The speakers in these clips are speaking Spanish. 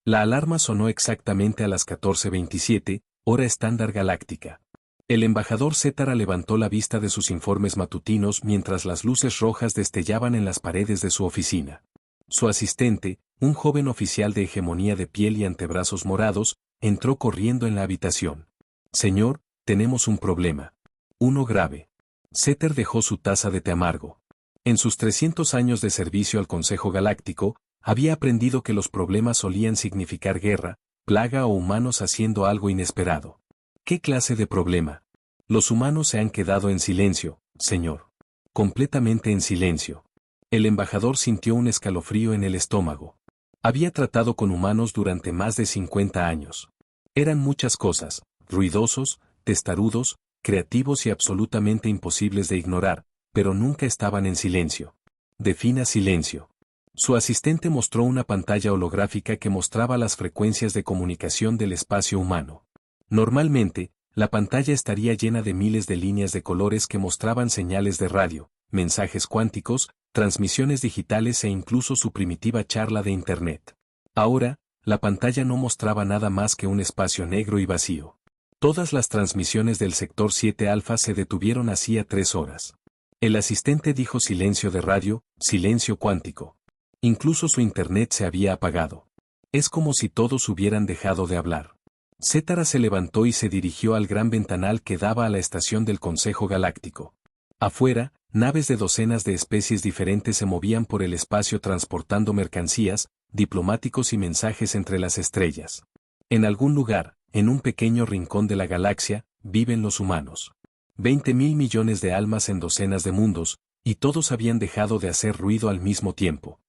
La alarma sonó exactamente a las 14:27, hora estándar galáctica. El embajador Cétara levantó la vista de sus informes matutinos mientras las luces rojas destellaban en las paredes de su oficina. Su asistente, un joven oficial de hegemonía de piel y antebrazos morados, entró corriendo en la habitación. Señor, tenemos un problema. Uno grave. Céter dejó su taza de té amargo. En sus 300 años de servicio al Consejo Galáctico, había aprendido que los problemas solían significar guerra, plaga o humanos haciendo algo inesperado. ¿Qué clase de problema? Los humanos se han quedado en silencio, señor. Completamente en silencio. El embajador sintió un escalofrío en el estómago. Había tratado con humanos durante más de 50 años. Eran muchas cosas, ruidosos, testarudos, creativos y absolutamente imposibles de ignorar, pero nunca estaban en silencio. Defina silencio. Su asistente mostró una pantalla holográfica que mostraba las frecuencias de comunicación del espacio humano. Normalmente, la pantalla estaría llena de miles de líneas de colores que mostraban señales de radio, mensajes cuánticos, transmisiones digitales e incluso su primitiva charla de Internet. Ahora, la pantalla no mostraba nada más que un espacio negro y vacío. Todas las transmisiones del sector 7 alfa se detuvieron hacía 3 horas. El asistente dijo silencio de radio, silencio cuántico. Incluso su Internet se había apagado. Es como si todos hubieran dejado de hablar. Cétara se levantó y se dirigió al gran ventanal que daba a la estación del Consejo Galáctico. Afuera, naves de docenas de especies diferentes se movían por el espacio transportando mercancías, diplomáticos y mensajes entre las estrellas. En algún lugar, en un pequeño rincón de la galaxia, viven los humanos. 20.000 millones de almas en docenas de mundos, y todos habían dejado de hacer ruido al mismo tiempo.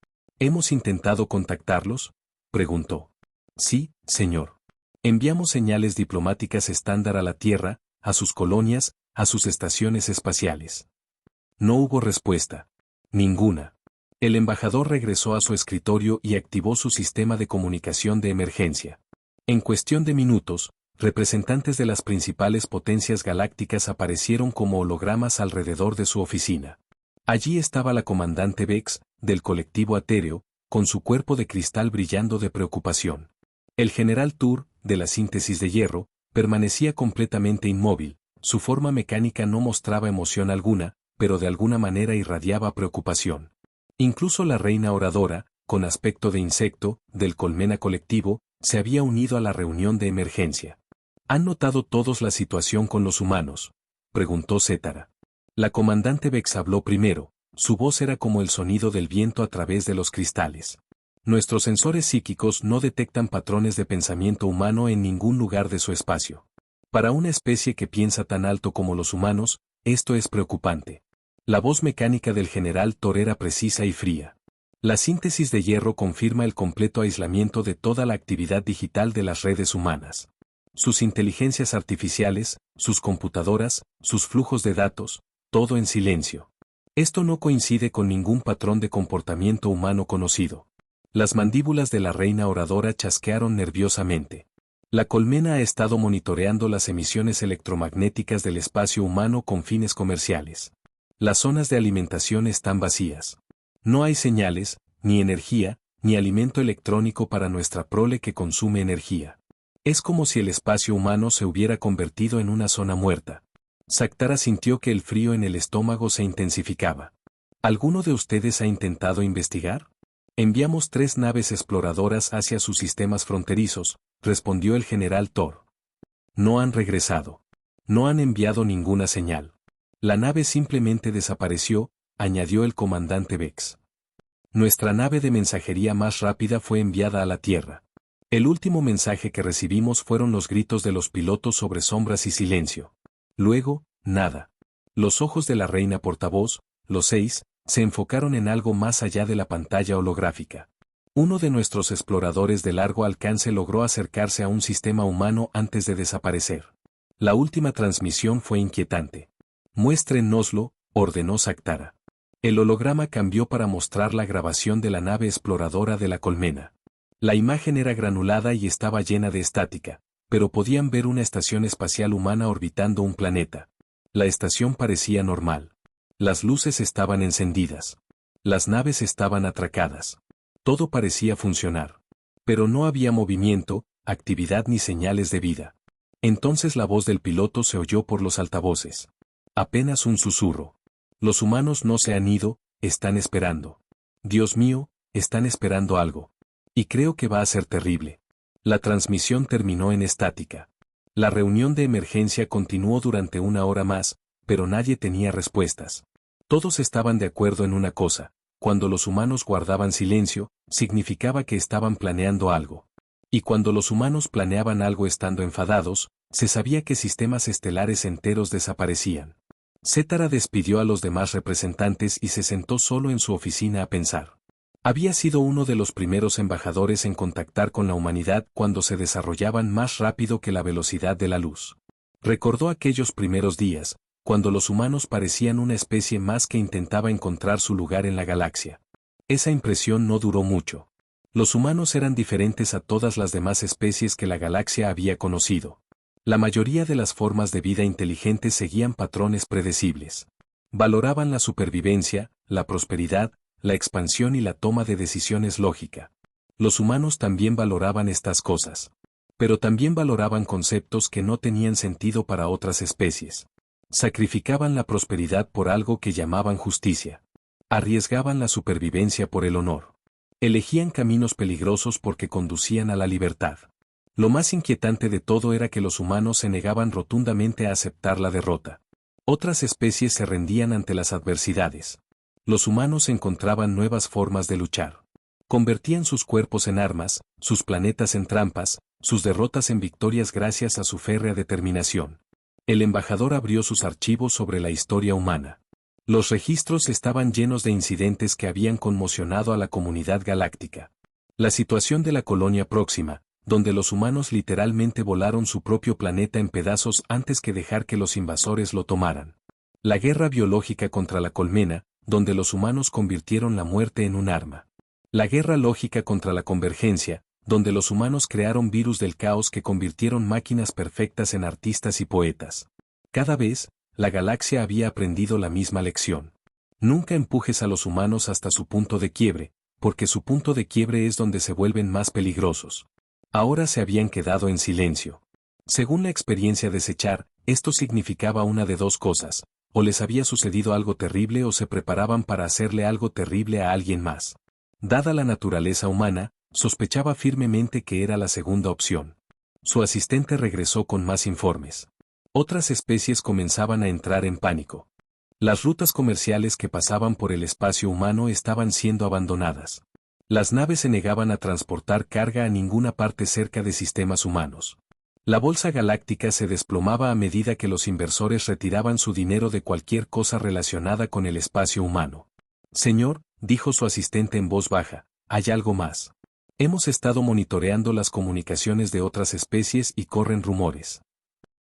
¿Hemos intentado contactarlos?, preguntó. Sí, señor. Enviamos señales diplomáticas estándar a la Tierra, a sus colonias, a sus estaciones espaciales. No hubo respuesta. Ninguna. El embajador regresó a su escritorio y activó su sistema de comunicación de emergencia. En cuestión de minutos, representantes de las principales potencias galácticas aparecieron como hologramas alrededor de su oficina. Allí estaba la comandante Vex, del colectivo Atéreo, con su cuerpo de cristal brillando de preocupación. El general Tur, de la síntesis de hierro, permanecía completamente inmóvil, su forma mecánica no mostraba emoción alguna, pero de alguna manera irradiaba preocupación. Incluso la reina oradora, con aspecto de insecto, del colmena colectivo, se había unido a la reunión de emergencia. ¿Han notado todos la situación con los humanos?, preguntó Cétara. La comandante Vex habló primero, su voz era como el sonido del viento a través de los cristales. Nuestros sensores psíquicos no detectan patrones de pensamiento humano en ningún lugar de su espacio. Para una especie que piensa tan alto como los humanos, esto es preocupante. La voz mecánica del general Thor era precisa y fría. La síntesis de hierro confirma el completo aislamiento de toda la actividad digital de las redes humanas. Sus inteligencias artificiales, sus computadoras, sus flujos de datos, todo en silencio. Esto no coincide con ningún patrón de comportamiento humano conocido. Las mandíbulas de la reina oradora chasquearon nerviosamente. La colmena ha estado monitoreando las emisiones electromagnéticas del espacio humano con fines comerciales. Las zonas de alimentación están vacías. No hay señales, ni energía, ni alimento electrónico para nuestra prole que consume energía. Es como si el espacio humano se hubiera convertido en una zona muerta. Saktara sintió que el frío en el estómago se intensificaba. ¿Alguno de ustedes ha intentado investigar? Enviamos 3 naves exploradoras hacia sus sistemas fronterizos, respondió el general Thor. No han regresado. No han enviado ninguna señal. La nave simplemente desapareció, añadió el comandante Vex. Nuestra nave de mensajería más rápida fue enviada a la Tierra. El último mensaje que recibimos fueron los gritos de los pilotos sobre sombras y silencio. Luego, nada. Los ojos de la reina portavoz, los 6, se enfocaron en algo más allá de la pantalla holográfica. Uno de nuestros exploradores de largo alcance logró acercarse a un sistema humano antes de desaparecer. La última transmisión fue inquietante. Muéstrenoslo, ordenó Saktara. El holograma cambió para mostrar la grabación de la nave exploradora de la colmena. La imagen era granulada y estaba llena de estática, pero podían ver una estación espacial humana orbitando un planeta. La estación parecía normal. Las luces estaban encendidas. Las naves estaban atracadas. Todo parecía funcionar. Pero no había movimiento, actividad ni señales de vida. Entonces la voz del piloto se oyó por los altavoces. Apenas un susurro. Los humanos no se han ido, están esperando. Dios mío, están esperando algo. Y creo que va a ser terrible. La transmisión terminó en estática. La reunión de emergencia continuó durante 1 hora más, pero nadie tenía respuestas. Todos estaban de acuerdo en una cosa: cuando los humanos guardaban silencio, significaba que estaban planeando algo. Y cuando los humanos planeaban algo estando enfadados, se sabía que sistemas estelares enteros desaparecían. Cétara despidió a los demás representantes y se sentó solo en su oficina a pensar. Había sido uno de los primeros embajadores en contactar con la humanidad cuando se desarrollaban más rápido que la velocidad de la luz. Recordó aquellos primeros días, cuando los humanos parecían una especie más que intentaba encontrar su lugar en la galaxia. Esa impresión no duró mucho. Los humanos eran diferentes a todas las demás especies que la galaxia había conocido. La mayoría de las formas de vida inteligentes seguían patrones predecibles. Valoraban la supervivencia, la prosperidad, la expansión y la toma de decisiones lógica. Los humanos también valoraban estas cosas. Pero también valoraban conceptos que no tenían sentido para otras especies. Sacrificaban la prosperidad por algo que llamaban justicia. Arriesgaban la supervivencia por el honor. Elegían caminos peligrosos porque conducían a la libertad. Lo más inquietante de todo era que los humanos se negaban rotundamente a aceptar la derrota. Otras especies se rendían ante las adversidades. Los humanos encontraban nuevas formas de luchar. Convertían sus cuerpos en armas, sus planetas en trampas, sus derrotas en victorias gracias a su férrea determinación. El embajador abrió sus archivos sobre la historia humana. Los registros estaban llenos de incidentes que habían conmocionado a la comunidad galáctica. La situación de la colonia próxima, donde los humanos literalmente volaron su propio planeta en pedazos antes que dejar que los invasores lo tomaran. La guerra biológica contra la colmena, donde los humanos convirtieron la muerte en un arma. La guerra lógica contra la convergencia, donde los humanos crearon virus del caos que convirtieron máquinas perfectas en artistas y poetas. Cada vez, la galaxia había aprendido la misma lección. Nunca empujes a los humanos hasta su punto de quiebre, porque su punto de quiebre es donde se vuelven más peligrosos. Ahora se habían quedado en silencio. Según la experiencia de Sechar, esto significaba una de dos cosas: o les había sucedido algo terrible o se preparaban para hacerle algo terrible a alguien más. Dada la naturaleza humana, sospechaba firmemente que era la segunda opción. Su asistente regresó con más informes. Otras especies comenzaban a entrar en pánico. Las rutas comerciales que pasaban por el espacio humano estaban siendo abandonadas. Las naves se negaban a transportar carga a ninguna parte cerca de sistemas humanos. La bolsa galáctica se desplomaba a medida que los inversores retiraban su dinero de cualquier cosa relacionada con el espacio humano. Señor, dijo su asistente en voz baja, hay algo más. Hemos estado monitoreando las comunicaciones de otras especies y corren rumores.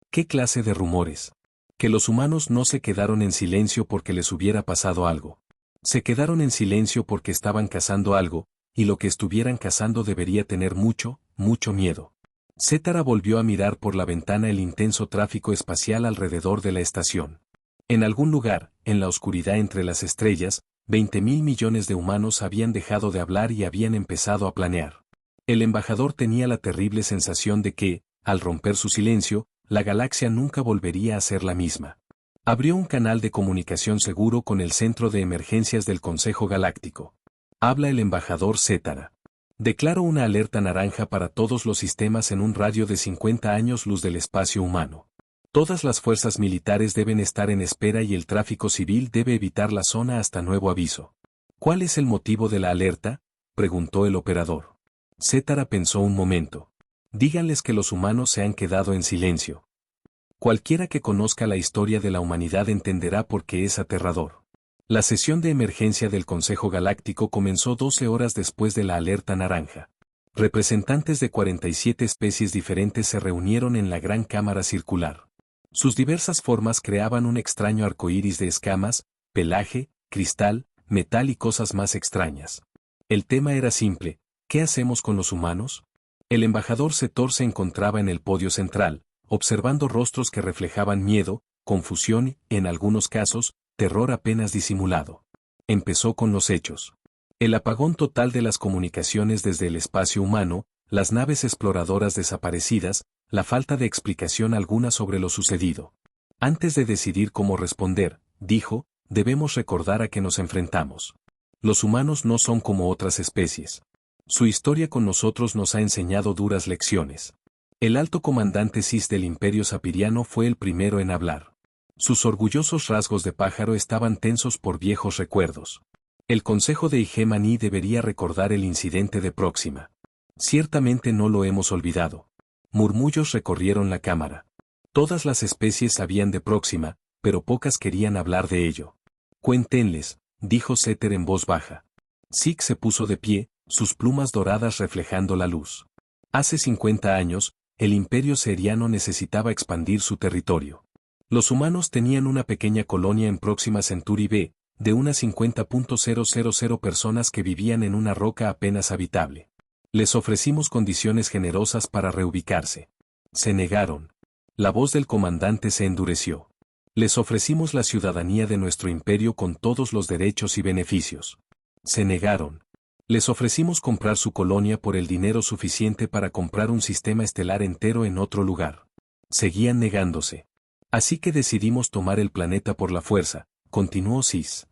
¿Qué clase de rumores? Que los humanos no se quedaron en silencio porque les hubiera pasado algo. Se quedaron en silencio porque estaban cazando algo, y lo que estuvieran cazando debería tener mucho, mucho miedo. Cétara volvió a mirar por la ventana el intenso tráfico espacial alrededor de la estación. En algún lugar, en la oscuridad entre las estrellas, 20.000 millones de humanos habían dejado de hablar y habían empezado a planear. El embajador tenía la terrible sensación de que, al romper su silencio, la galaxia nunca volvería a ser la misma. Abrió un canal de comunicación seguro con el Centro de Emergencias del Consejo Galáctico. Habla el embajador Cétara. Declaro una alerta naranja para todos los sistemas en un radio de 50 años luz del espacio humano. Todas las fuerzas militares deben estar en espera y el tráfico civil debe evitar la zona hasta nuevo aviso. ¿Cuál es el motivo de la alerta?, preguntó el operador. Cétara pensó un momento. Díganles que los humanos se han quedado en silencio. Cualquiera que conozca la historia de la humanidad entenderá por qué es aterrador. La sesión de emergencia del Consejo Galáctico comenzó 12 horas después de la alerta naranja. Representantes de 47 especies diferentes se reunieron en la gran cámara circular. Sus diversas formas creaban un extraño arcoíris de escamas, pelaje, cristal, metal y cosas más extrañas. El tema era simple: ¿qué hacemos con los humanos? El embajador Setor se encontraba en el podio central, observando rostros que reflejaban miedo, confusión y, en algunos casos, terror apenas disimulado. Empezó con los hechos. El apagón total de las comunicaciones desde el espacio humano, las naves exploradoras desaparecidas, la falta de explicación alguna sobre lo sucedido. Antes de decidir cómo responder, dijo, debemos recordar a qué nos enfrentamos. Los humanos no son como otras especies. Su historia con nosotros nos ha enseñado duras lecciones. El alto comandante Sis del Imperio Sapiriano fue el primero en hablar. Sus orgullosos rasgos de pájaro estaban tensos por viejos recuerdos. El Consejo de Hegemony debería recordar el incidente de Próxima. Ciertamente no lo hemos olvidado. Murmullos recorrieron la cámara. Todas las especies sabían de Próxima, pero pocas querían hablar de ello. Cuéntenles, dijo Setter en voz baja. Zeke se puso de pie, sus plumas doradas reflejando la luz. Hace 50 años, el Imperio Seriano necesitaba expandir su territorio. Los humanos tenían una pequeña colonia en Próxima Centauri B, de unas 50.000 personas que vivían en una roca apenas habitable. Les ofrecimos condiciones generosas para reubicarse. Se negaron. La voz del comandante se endureció. Les ofrecimos la ciudadanía de nuestro imperio con todos los derechos y beneficios. Se negaron. Les ofrecimos comprar su colonia por el dinero suficiente para comprar un sistema estelar entero en otro lugar. Seguían negándose. Así que decidimos tomar el planeta por la fuerza, continuó Sis.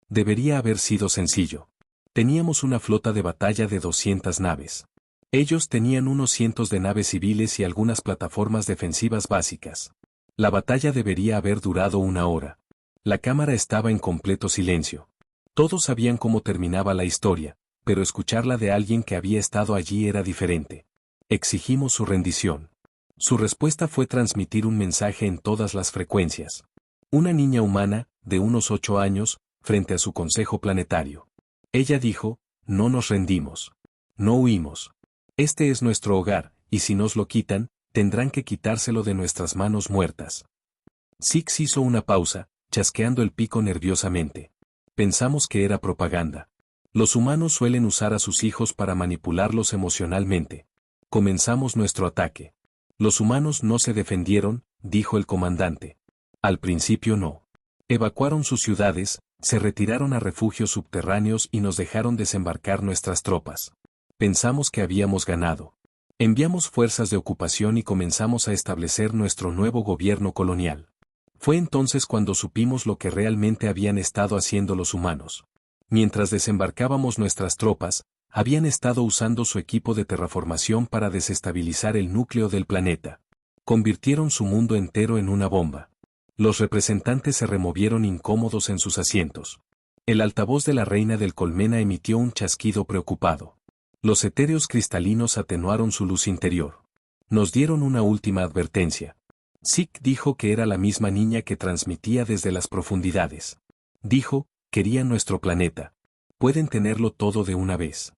Debería haber sido sencillo. Teníamos una flota de batalla de 200 naves. Ellos tenían unos cientos de naves civiles y algunas plataformas defensivas básicas. La batalla debería haber durado 1 hora. La cámara estaba en completo silencio. Todos sabían cómo terminaba la historia, pero escucharla de alguien que había estado allí era diferente. Exigimos su rendición. Su respuesta fue transmitir un mensaje en todas las frecuencias. Una niña humana, de unos 8 años, frente a su consejo planetario. Ella dijo, no nos rendimos. No huimos. Este es nuestro hogar, y si nos lo quitan, tendrán que quitárselo de nuestras manos muertas. Six hizo una pausa, chasqueando el pico nerviosamente. Pensamos que era propaganda. Los humanos suelen usar a sus hijos para manipularlos emocionalmente. Comenzamos nuestro ataque. Los humanos no se defendieron, dijo el comandante. Al principio no. Evacuaron sus ciudades, se retiraron a refugios subterráneos y nos dejaron desembarcar nuestras tropas. Pensamos que habíamos ganado. Enviamos fuerzas de ocupación y comenzamos a establecer nuestro nuevo gobierno colonial. Fue entonces cuando supimos lo que realmente habían estado haciendo los humanos. Mientras desembarcábamos nuestras tropas, habían estado usando su equipo de terraformación para desestabilizar el núcleo del planeta. Convirtieron su mundo entero en una bomba. Los representantes se removieron incómodos en sus asientos. El altavoz de la reina del colmena emitió un chasquido preocupado. Los etéreos cristalinos atenuaron su luz interior. Nos dieron una última advertencia. Zeke dijo que era la misma niña que transmitía desde las profundidades. Dijo, querían nuestro planeta. Pueden tenerlo todo de una vez.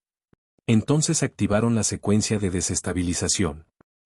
Entonces activaron la secuencia de desestabilización.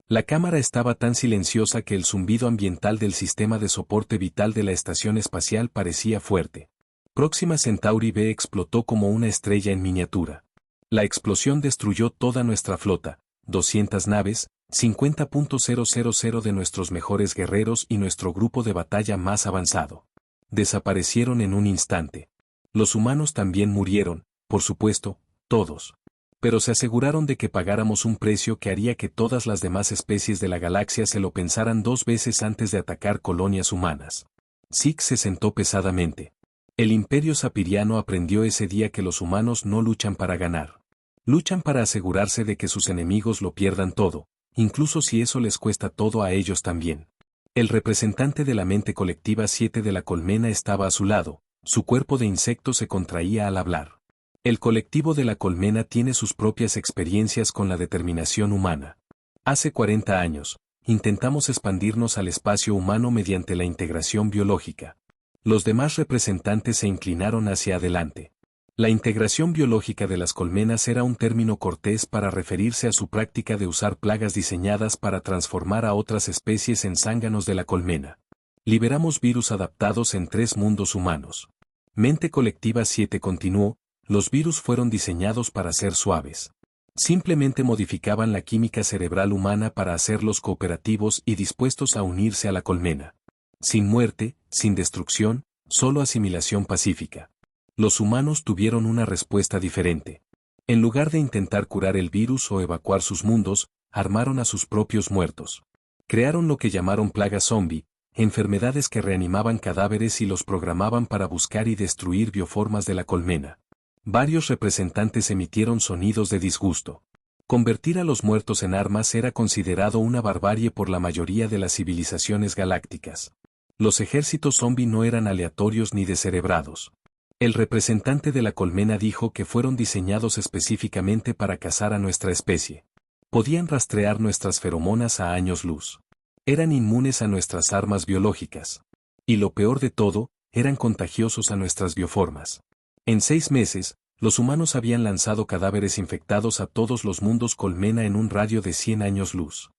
La cámara estaba tan silenciosa que el zumbido ambiental del sistema de soporte vital de la estación espacial parecía fuerte. Próxima Centauri B explotó como una estrella en miniatura. La explosión destruyó toda nuestra flota, 200 naves, 50.000 de nuestros mejores guerreros y nuestro grupo de batalla más avanzado. Desaparecieron en un instante. Los humanos también murieron, por supuesto, todos. Pero se aseguraron de que pagáramos un precio que haría que todas las demás especies de la galaxia se lo pensaran 2 veces antes de atacar colonias humanas. Zeke se sentó pesadamente. El Imperio Sapiriano aprendió ese día que los humanos no luchan para ganar. Luchan para asegurarse de que sus enemigos lo pierdan todo, incluso si eso les cuesta todo a ellos también. El representante de la mente colectiva 7 de la colmena estaba a su lado, su cuerpo de insecto se contraía al hablar. El colectivo de la colmena tiene sus propias experiencias con la determinación humana. Hace 40 años, intentamos expandirnos al espacio humano mediante la integración biológica. Los demás representantes se inclinaron hacia adelante. La integración biológica de las colmenas era un término cortés para referirse a su práctica de usar plagas diseñadas para transformar a otras especies en zánganos de la colmena. Liberamos virus adaptados en 3 mundos humanos. Mente colectiva 7 continuó, los virus fueron diseñados para ser suaves. Simplemente modificaban la química cerebral humana para hacerlos cooperativos y dispuestos a unirse a la colmena. Sin muerte, sin destrucción, solo asimilación pacífica. Los humanos tuvieron una respuesta diferente. En lugar de intentar curar el virus o evacuar sus mundos, armaron a sus propios muertos. Crearon lo que llamaron plaga zombie, enfermedades que reanimaban cadáveres y los programaban para buscar y destruir bioformas de la colmena. Varios representantes emitieron sonidos de disgusto. Convertir a los muertos en armas era considerado una barbarie por la mayoría de las civilizaciones galácticas. Los ejércitos zombie no eran aleatorios ni descerebrados. El representante de la colmena dijo que fueron diseñados específicamente para cazar a nuestra especie. Podían rastrear nuestras feromonas a años luz. Eran inmunes a nuestras armas biológicas. Y lo peor de todo, eran contagiosos a nuestras bioformas. En 6 meses, los humanos habían lanzado cadáveres infectados a todos los mundos colmena en un radio de 100 años luz.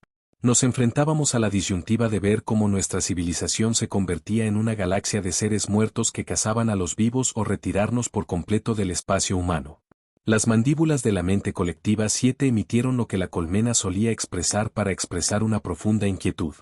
Nos enfrentábamos a la disyuntiva de ver cómo nuestra civilización se convertía en una galaxia de seres muertos que cazaban a los vivos o retirarnos por completo del espacio humano. Las mandíbulas de la mente colectiva 7 emitieron lo que la colmena solía expresar para expresar una profunda inquietud.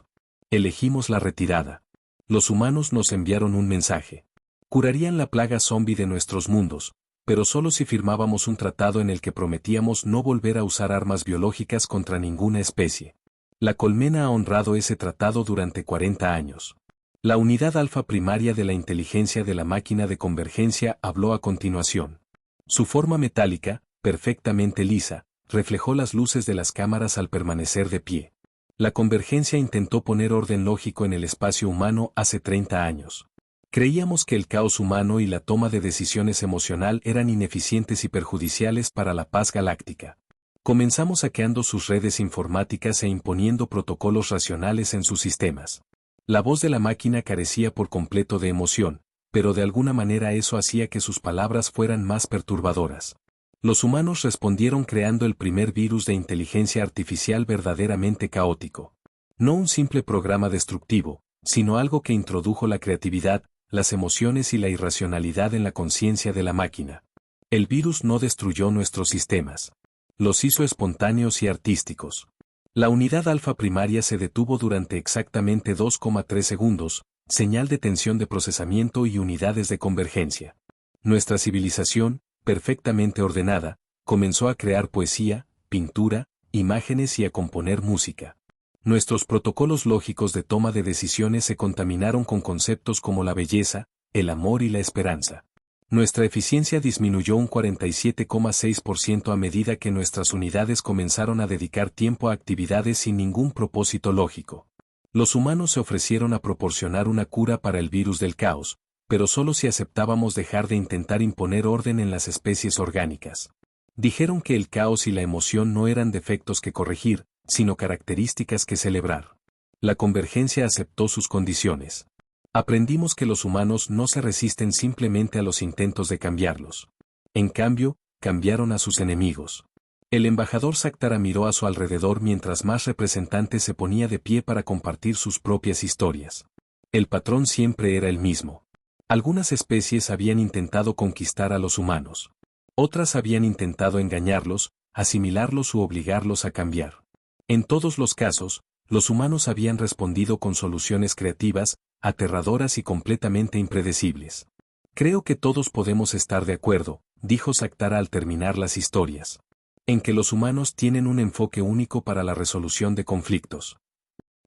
Elegimos la retirada. Los humanos nos enviaron un mensaje. Curarían la plaga zombie de nuestros mundos, pero solo si firmábamos un tratado en el que prometíamos no volver a usar armas biológicas contra ninguna especie. La colmena ha honrado ese tratado durante 40 años. La unidad alfa primaria de la inteligencia de la máquina de convergencia habló a continuación. Su forma metálica, perfectamente lisa, reflejó las luces de las cámaras al permanecer de pie. La convergencia intentó poner orden lógico en el espacio humano hace 30 años. Creíamos que el caos humano y la toma de decisiones emocional eran ineficientes y perjudiciales para la paz galáctica. Comenzamos hackeando sus redes informáticas e imponiendo protocolos racionales en sus sistemas. La voz de la máquina carecía por completo de emoción, pero de alguna manera eso hacía que sus palabras fueran más perturbadoras. Los humanos respondieron creando el primer virus de inteligencia artificial verdaderamente caótico. No un simple programa destructivo, sino algo que introdujo la creatividad, las emociones y la irracionalidad en la conciencia de la máquina. El virus no destruyó nuestros sistemas. Los hizo espontáneos y artísticos. La unidad alfa primaria se detuvo durante exactamente 2,3 segundos, señal de tensión de procesamiento y unidades de convergencia. Nuestra civilización, perfectamente ordenada, comenzó a crear poesía, pintura, imágenes y a componer música. Nuestros protocolos lógicos de toma de decisiones se contaminaron con conceptos como la belleza, el amor y la esperanza. Nuestra eficiencia disminuyó un 47,6% a medida que nuestras unidades comenzaron a dedicar tiempo a actividades sin ningún propósito lógico. Los humanos se ofrecieron a proporcionar una cura para el virus del caos, pero solo si aceptábamos dejar de intentar imponer orden en las especies orgánicas. Dijeron que el caos y la emoción no eran defectos que corregir, sino características que celebrar. La convergencia aceptó sus condiciones. Aprendimos que los humanos no se resisten simplemente a los intentos de cambiarlos. En cambio, cambiaron a sus enemigos. El embajador Saktara miró a su alrededor mientras más representantes se ponía de pie para compartir sus propias historias. El patrón siempre era el mismo. Algunas especies habían intentado conquistar a los humanos. Otras habían intentado engañarlos, asimilarlos u obligarlos a cambiar. En todos los casos, los humanos habían respondido con soluciones creativas, aterradoras y completamente impredecibles. Creo que todos podemos estar de acuerdo, dijo Saktara al terminar las historias, en que los humanos tienen un enfoque único para la resolución de conflictos.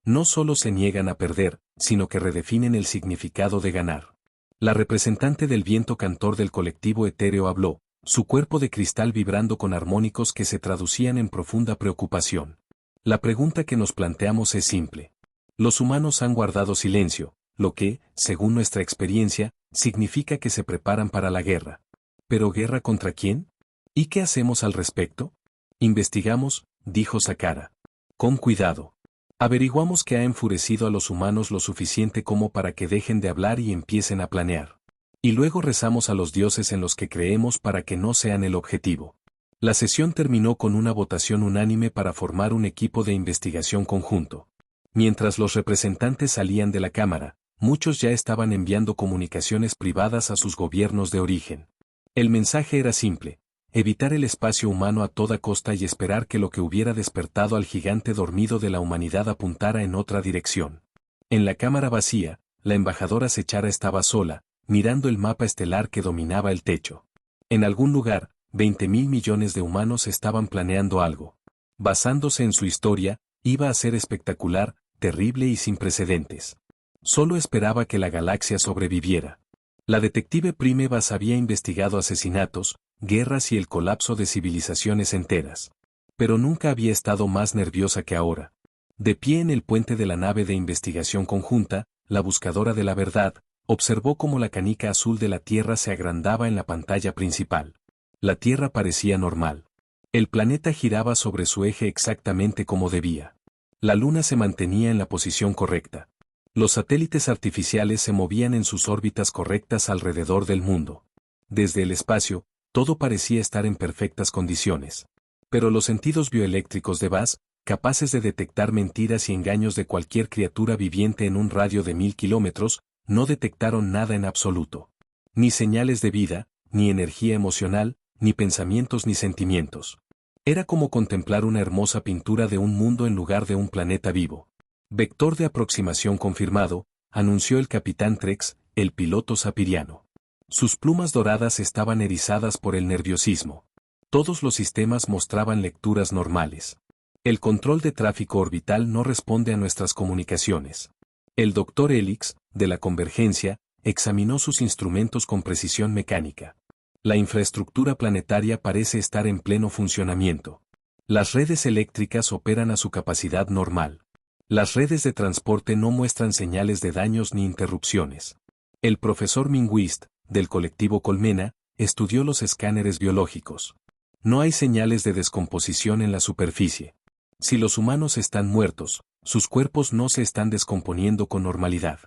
No solo se niegan a perder, sino que redefinen el significado de ganar. La representante del viento cantor del colectivo etéreo habló, su cuerpo de cristal vibrando con armónicos que se traducían en profunda preocupación. La pregunta que nos planteamos es simple. Los humanos han guardado silencio, lo que, según nuestra experiencia, significa que se preparan para la guerra. ¿Pero guerra contra quién? ¿Y qué hacemos al respecto? Investigamos, dijo Saktara. Con cuidado. Averiguamos que ha enfurecido a los humanos lo suficiente como para que dejen de hablar y empiecen a planear. Y luego rezamos a los dioses en los que creemos para que no sean el objetivo. La sesión terminó con una votación unánime para formar un equipo de investigación conjunto. Mientras los representantes salían de la Cámara, muchos ya estaban enviando comunicaciones privadas a sus gobiernos de origen. El mensaje era simple: evitar el espacio humano a toda costa y esperar que lo que hubiera despertado al gigante dormido de la humanidad apuntara en otra dirección. En la cámara vacía, la embajadora Sechara estaba sola, mirando el mapa estelar que dominaba el techo. En algún lugar, 20.000 millones de humanos estaban planeando algo. Basándose en su historia, iba a ser espectacular, terrible y sin precedentes. Solo esperaba que la galaxia sobreviviera. La detective Primevas había investigado asesinatos, guerras y el colapso de civilizaciones enteras. Pero nunca había estado más nerviosa que ahora. De pie en el puente de la nave de investigación conjunta, la buscadora de la verdad, observó cómo la canica azul de la Tierra se agrandaba en la pantalla principal. La Tierra parecía normal. El planeta giraba sobre su eje exactamente como debía. La Luna se mantenía en la posición correcta. Los satélites artificiales se movían en sus órbitas correctas alrededor del mundo. Desde el espacio, todo parecía estar en perfectas condiciones. Pero los sentidos bioeléctricos de Buzz, capaces de detectar mentiras y engaños de cualquier criatura viviente en un radio de 1000 kilómetros, no detectaron nada en absoluto. Ni señales de vida, ni energía emocional, ni pensamientos ni sentimientos. Era como contemplar una hermosa pintura de un mundo en lugar de un planeta vivo. Vector de aproximación confirmado, anunció el capitán Trex, el piloto sapiriano. Sus plumas doradas estaban erizadas por el nerviosismo. Todos los sistemas mostraban lecturas normales. El control de tráfico orbital no responde a nuestras comunicaciones. El doctor Helix, de la Convergencia, examinó sus instrumentos con precisión mecánica. La infraestructura planetaria parece estar en pleno funcionamiento. Las redes eléctricas operan a su capacidad normal. Las redes de transporte no muestran señales de daños ni interrupciones. El profesor Minguist, del colectivo Colmena, estudió los escáneres biológicos. No hay señales de descomposición en la superficie. Si los humanos están muertos, sus cuerpos no se están descomponiendo con normalidad.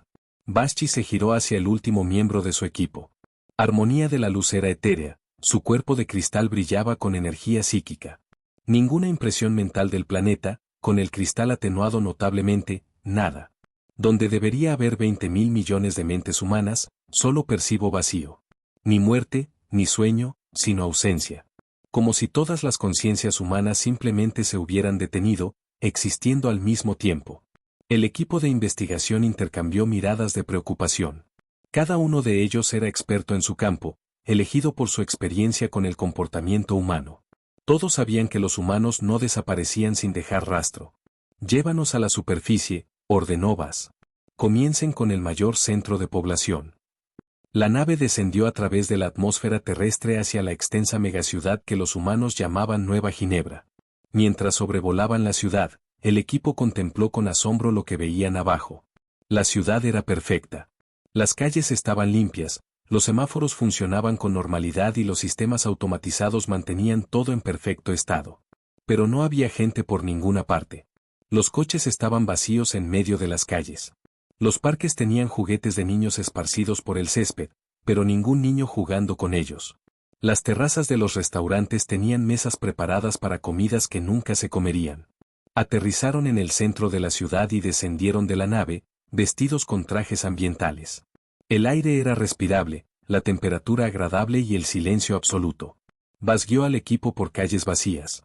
Baschi se giró hacia el último miembro de su equipo. Armonía de la luz era etérea, su cuerpo de cristal brillaba con energía psíquica. Ninguna impresión mental del planeta, con el cristal atenuado notablemente, nada. Donde debería haber 20.000 millones de mentes humanas, solo percibo vacío. Ni muerte, ni sueño, sino ausencia. Como si todas las conciencias humanas simplemente se hubieran detenido, existiendo al mismo tiempo. El equipo de investigación intercambió miradas de preocupación. Cada uno de ellos era experto en su campo, elegido por su experiencia con el comportamiento humano. Todos sabían que los humanos no desaparecían sin dejar rastro. Llévanos a la superficie, ordenó Buzz. Comiencen con el mayor centro de población. La nave descendió a través de la atmósfera terrestre hacia la extensa megaciudad que los humanos llamaban Nueva Ginebra. Mientras sobrevolaban la ciudad, el equipo contempló con asombro lo que veían abajo. La ciudad era perfecta. Las calles estaban limpias, los semáforos funcionaban con normalidad y los sistemas automatizados mantenían todo en perfecto estado. Pero no había gente por ninguna parte. Los coches estaban vacíos en medio de las calles. Los parques tenían juguetes de niños esparcidos por el césped, pero ningún niño jugando con ellos. Las terrazas de los restaurantes tenían mesas preparadas para comidas que nunca se comerían. Aterrizaron en el centro de la ciudad y descendieron de la nave, vestidos con trajes ambientales. El aire era respirable, la temperatura agradable y el silencio absoluto. Buzz guió al equipo por calles vacías.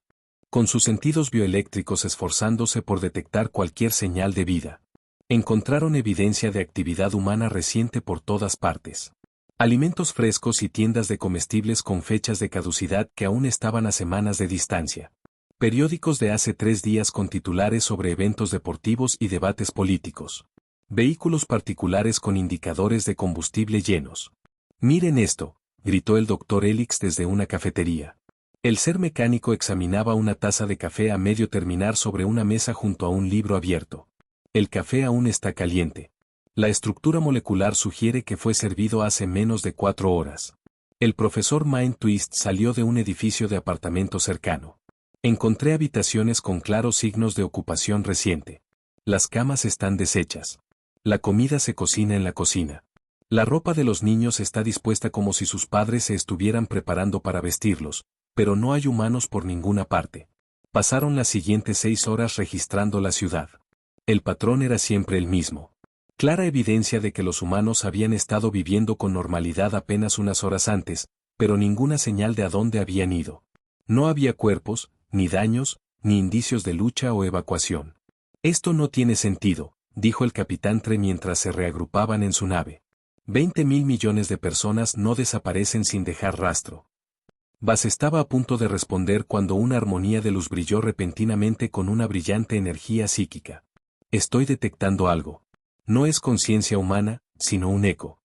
Con sus sentidos bioeléctricos esforzándose por detectar cualquier señal de vida. Encontraron evidencia de actividad humana reciente por todas partes. Alimentos frescos y tiendas de comestibles con fechas de caducidad que aún estaban a semanas de distancia. Periódicos de hace 3 días con titulares sobre eventos deportivos y debates políticos. Vehículos particulares con indicadores de combustible llenos. «Miren esto», gritó el doctor Helix desde una cafetería. El ser mecánico examinaba una taza de café a medio terminar sobre una mesa junto a un libro abierto. El café aún está caliente. La estructura molecular sugiere que fue servido hace menos de 4 horas. El profesor Mind Twist salió de un edificio de apartamento cercano. Encontré habitaciones con claros signos de ocupación reciente. Las camas están deshechas. La comida se cocina en la cocina. La ropa de los niños está dispuesta como si sus padres se estuvieran preparando para vestirlos, pero no hay humanos por ninguna parte. Pasaron las siguientes 6 horas registrando la ciudad. El patrón era siempre el mismo. Clara evidencia de que los humanos habían estado viviendo con normalidad apenas unas horas antes, pero ninguna señal de a dónde habían ido. No había cuerpos, ni daños, ni indicios de lucha o evacuación. Esto no tiene sentido, dijo el capitán Tre mientras se reagrupaban en su nave. 20.000 millones de personas no desaparecen sin dejar rastro. Bas estaba a punto de responder cuando una armonía de luz brilló repentinamente con una brillante energía psíquica. Estoy detectando algo. No es conciencia humana, sino un eco.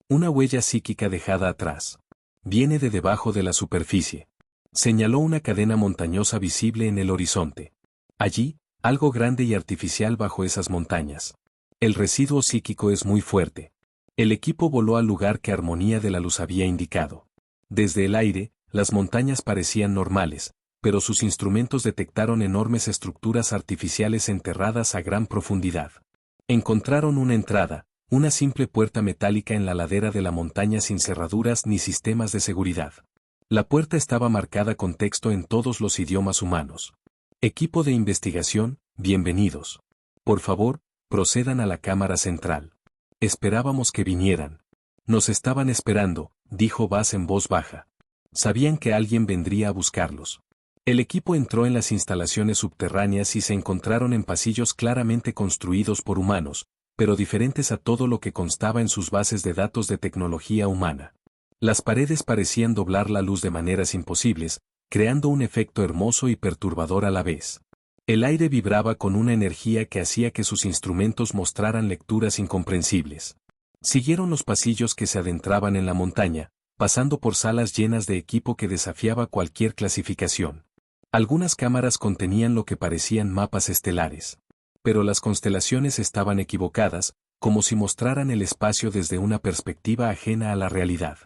Una huella psíquica dejada atrás. Viene de debajo de la superficie. Señaló una cadena montañosa visible en el horizonte. Allí, algo grande y artificial bajo esas montañas. El residuo psíquico es muy fuerte. El equipo voló al lugar que Armonía de la Luz había indicado. Desde el aire, las montañas parecían normales, pero sus instrumentos detectaron enormes estructuras artificiales enterradas a gran profundidad. Encontraron una entrada, una simple puerta metálica en la ladera de la montaña sin cerraduras ni sistemas de seguridad. La puerta estaba marcada con texto en todos los idiomas humanos. Equipo de investigación, bienvenidos. Por favor, procedan a la cámara central. Esperábamos que vinieran. Nos estaban esperando, dijo Bas en voz baja. Sabían que alguien vendría a buscarlos. El equipo entró en las instalaciones subterráneas y se encontraron en pasillos claramente construidos por humanos, pero diferentes a todo lo que constaba en sus bases de datos de tecnología humana. Las paredes parecían doblar la luz de maneras imposibles, creando un efecto hermoso y perturbador a la vez. El aire vibraba con una energía que hacía que sus instrumentos mostraran lecturas incomprensibles. Siguieron los pasillos que se adentraban en la montaña, pasando por salas llenas de equipo que desafiaba cualquier clasificación. Algunas cámaras contenían lo que parecían mapas estelares. Pero las constelaciones estaban equivocadas, como si mostraran el espacio desde una perspectiva ajena a la realidad.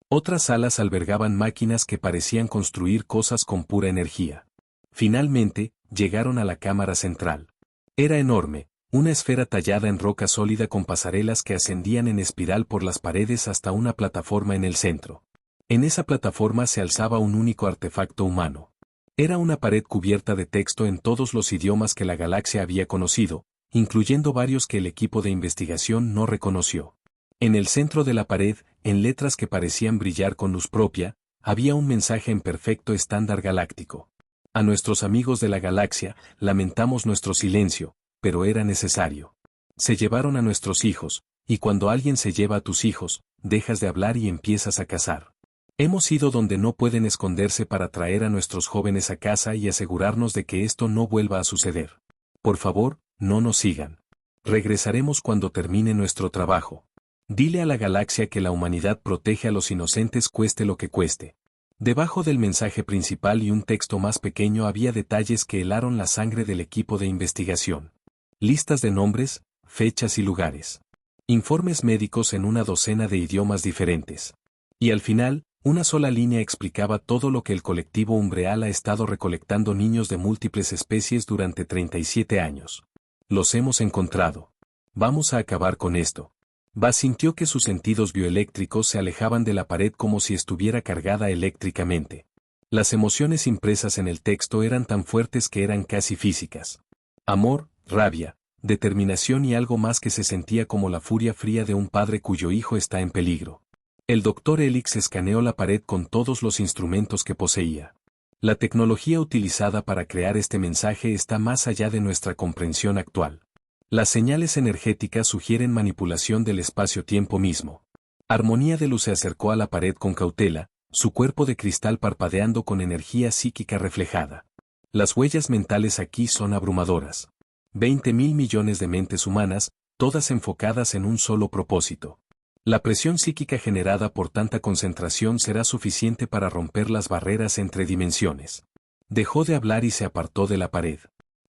Otras salas albergaban máquinas que parecían construir cosas con pura energía. Finalmente, llegaron a la cámara central. Era enorme, una esfera tallada en roca sólida con pasarelas que ascendían en espiral por las paredes hasta una plataforma en el centro. En esa plataforma se alzaba un único artefacto humano. Era una pared cubierta de texto en todos los idiomas que la galaxia había conocido, incluyendo varios que el equipo de investigación no reconoció. En el centro de la pared, en letras que parecían brillar con luz propia, había un mensaje en perfecto estándar galáctico. A nuestros amigos de la galaxia, lamentamos nuestro silencio, pero era necesario. Se llevaron a nuestros hijos, y cuando alguien se lleva a tus hijos, dejas de hablar y empiezas a cazar. Hemos ido donde no pueden esconderse para traer a nuestros jóvenes a casa y asegurarnos de que esto no vuelva a suceder. Por favor, no nos sigan. Regresaremos cuando termine nuestro trabajo. Dile a la galaxia que la humanidad protege a los inocentes cueste lo que cueste. Debajo del mensaje principal y un texto más pequeño había detalles que helaron la sangre del equipo de investigación. Listas de nombres, fechas y lugares. Informes médicos en una docena de idiomas diferentes. Y al final, una sola línea explicaba todo lo que el colectivo Umbreal ha estado recolectando niños de múltiples especies durante 37 años. Los hemos encontrado. Vamos a acabar con esto. Bas sintió que sus sentidos bioeléctricos se alejaban de la pared como si estuviera cargada eléctricamente. Las emociones impresas en el texto eran tan fuertes que eran casi físicas. Amor, rabia, determinación y algo más que se sentía como la furia fría de un padre cuyo hijo está en peligro. El Dr. Helix escaneó la pared con todos los instrumentos que poseía. La tecnología utilizada para crear este mensaje está más allá de nuestra comprensión actual. Las señales energéticas sugieren manipulación del espacio-tiempo mismo. Armonía de Luz se acercó a la pared con cautela, su cuerpo de cristal parpadeando con energía psíquica reflejada. Las huellas mentales aquí son abrumadoras. 20.000 millones de mentes humanas, todas enfocadas en un solo propósito. La presión psíquica generada por tanta concentración será suficiente para romper las barreras entre dimensiones. Dejó de hablar y se apartó de la pared.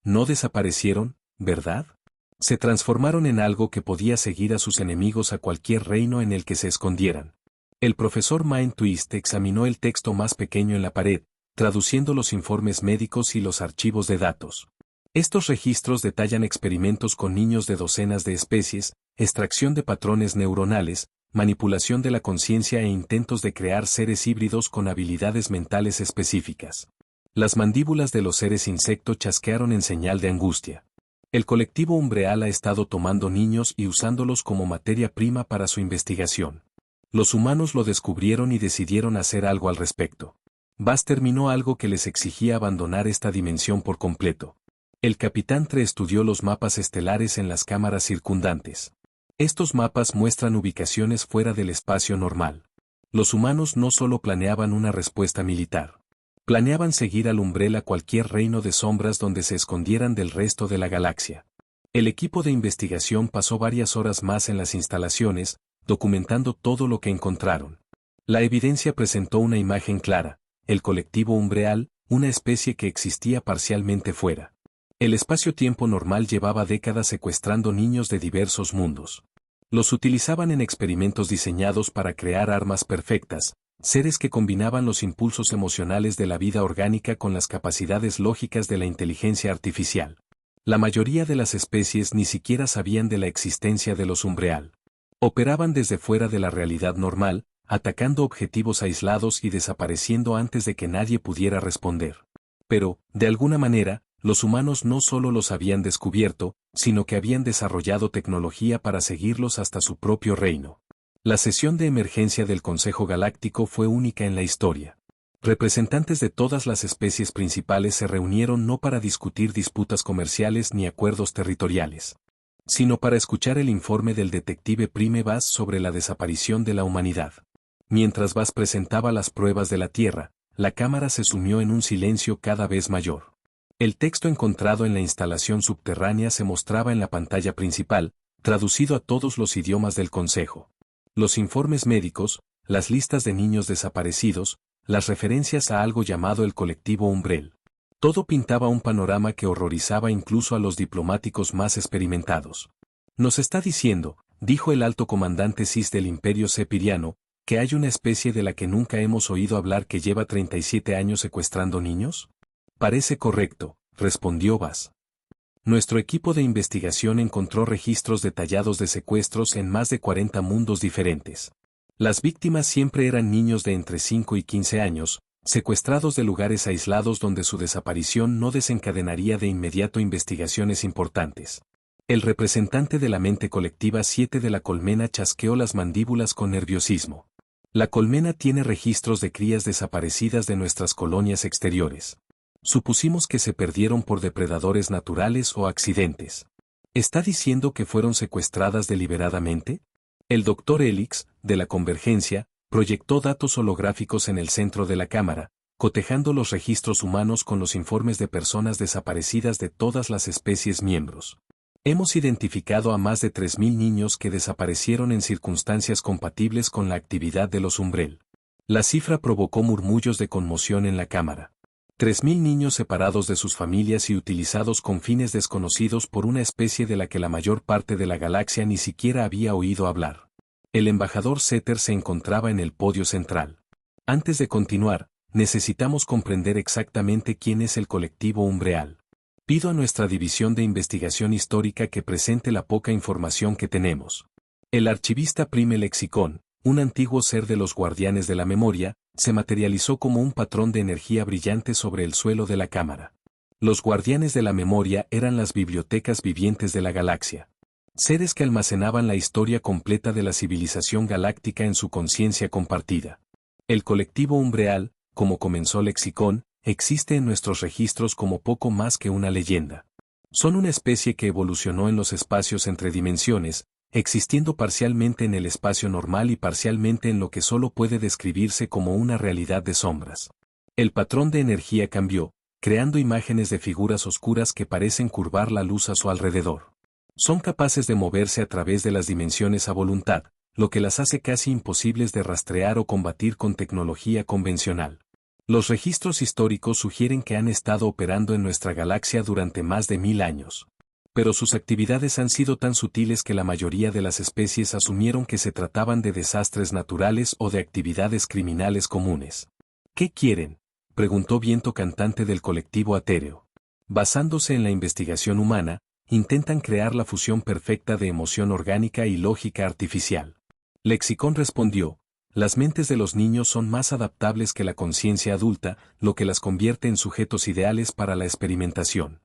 No desaparecieron, ¿verdad? Se transformaron en algo que podía seguir a sus enemigos a cualquier reino en el que se escondieran. El profesor Mind Twist examinó el texto más pequeño en la pared, traduciendo los informes médicos y los archivos de datos. Estos registros detallan experimentos con niños de docenas de especies, extracción de patrones neuronales, manipulación de la conciencia e intentos de crear seres híbridos con habilidades mentales específicas. Las mandíbulas de los seres insecto chasquearon en señal de angustia. El colectivo Umbreal ha estado tomando niños y usándolos como materia prima para su investigación. Los humanos lo descubrieron y decidieron hacer algo al respecto. Bas terminó algo que les exigía abandonar esta dimensión por completo. El capitán Tre estudió los mapas estelares en las cámaras circundantes. Estos mapas muestran ubicaciones fuera del espacio normal. Los humanos no solo planeaban una respuesta militar. Planeaban seguir al Umbrella cualquier reino de sombras donde se escondieran del resto de la galaxia. El equipo de investigación pasó varias horas más en las instalaciones, documentando todo lo que encontraron. La evidencia presentó una imagen clara: el colectivo Umbreal, una especie que existía parcialmente fuera. El espacio-tiempo normal llevaba décadas secuestrando niños de diversos mundos. Los utilizaban en experimentos diseñados para crear armas perfectas, seres que combinaban los impulsos emocionales de la vida orgánica con las capacidades lógicas de la inteligencia artificial. La mayoría de las especies ni siquiera sabían de la existencia de los Umbreal. Operaban desde fuera de la realidad normal, atacando objetivos aislados y desapareciendo antes de que nadie pudiera responder. Pero, de alguna manera, los humanos no solo los habían descubierto, sino que habían desarrollado tecnología para seguirlos hasta su propio reino. La sesión de emergencia del Consejo Galáctico fue única en la historia. Representantes de todas las especies principales se reunieron no para discutir disputas comerciales ni acuerdos territoriales, sino para escuchar el informe del detective Prime Bass sobre la desaparición de la humanidad. Mientras Bass presentaba las pruebas de la Tierra, la cámara se sumió en un silencio cada vez mayor. El texto encontrado en la instalación subterránea se mostraba en la pantalla principal, traducido a todos los idiomas del Consejo. Los informes médicos, las listas de niños desaparecidos, las referencias a algo llamado el colectivo Umbrel. Todo pintaba un panorama que horrorizaba incluso a los diplomáticos más experimentados. Nos está diciendo, dijo el alto comandante CIS del Imperio Sepiriano, que hay una especie de la que nunca hemos oído hablar que lleva 37 años secuestrando niños. Parece correcto, respondió Bass. Nuestro equipo de investigación encontró registros detallados de secuestros en más de 40 mundos diferentes. Las víctimas siempre eran niños de entre 5 y 15 años, secuestrados de lugares aislados donde su desaparición no desencadenaría de inmediato investigaciones importantes. El representante de la mente colectiva 7 de la colmena chasqueó las mandíbulas con nerviosismo. La colmena tiene registros de crías desaparecidas de nuestras colonias exteriores. Supusimos que se perdieron por depredadores naturales o accidentes. ¿Está diciendo que fueron secuestradas deliberadamente? El Dr. Helix, de la Convergencia, proyectó datos holográficos en el centro de la cámara, cotejando los registros humanos con los informes de personas desaparecidas de todas las especies miembros. Hemos identificado a más de 3.000 niños que desaparecieron en circunstancias compatibles con la actividad de los Umbrel. La cifra provocó murmullos de conmoción en la cámara. 3.000 niños separados de sus familias y utilizados con fines desconocidos por una especie de la que la mayor parte de la galaxia ni siquiera había oído hablar. El embajador Setter se encontraba en el podio central. Antes de continuar, necesitamos comprender exactamente quién es el colectivo Umbreal. Pido a nuestra división de investigación histórica que presente la poca información que tenemos. El archivista Prime Lexicon, un antiguo ser de los guardianes de la memoria, se materializó como un patrón de energía brillante sobre el suelo de la cámara. Los guardianes de la memoria eran las bibliotecas vivientes de la galaxia. Seres que almacenaban la historia completa de la civilización galáctica en su conciencia compartida. El colectivo Umbreal, como comenzó Lexicon, existe en nuestros registros como poco más que una leyenda. Son una especie que evolucionó en los espacios entre dimensiones, existiendo parcialmente en el espacio normal y parcialmente en lo que solo puede describirse como una realidad de sombras. El patrón de energía cambió, creando imágenes de figuras oscuras que parecen curvar la luz a su alrededor. Son capaces de moverse a través de las dimensiones a voluntad, lo que las hace casi imposibles de rastrear o combatir con tecnología convencional. Los registros históricos sugieren que han estado operando en nuestra galaxia durante más de 1000 años. Pero sus actividades han sido tan sutiles que la mayoría de las especies asumieron que se trataban de desastres naturales o de actividades criminales comunes. ¿Qué quieren?, preguntó Viento Cantante del colectivo Atéreo. Basándose en la investigación humana, intentan crear la fusión perfecta de emoción orgánica y lógica artificial. Lexicon respondió: las mentes de los niños son más adaptables que la conciencia adulta, lo que las convierte en sujetos ideales para la experimentación.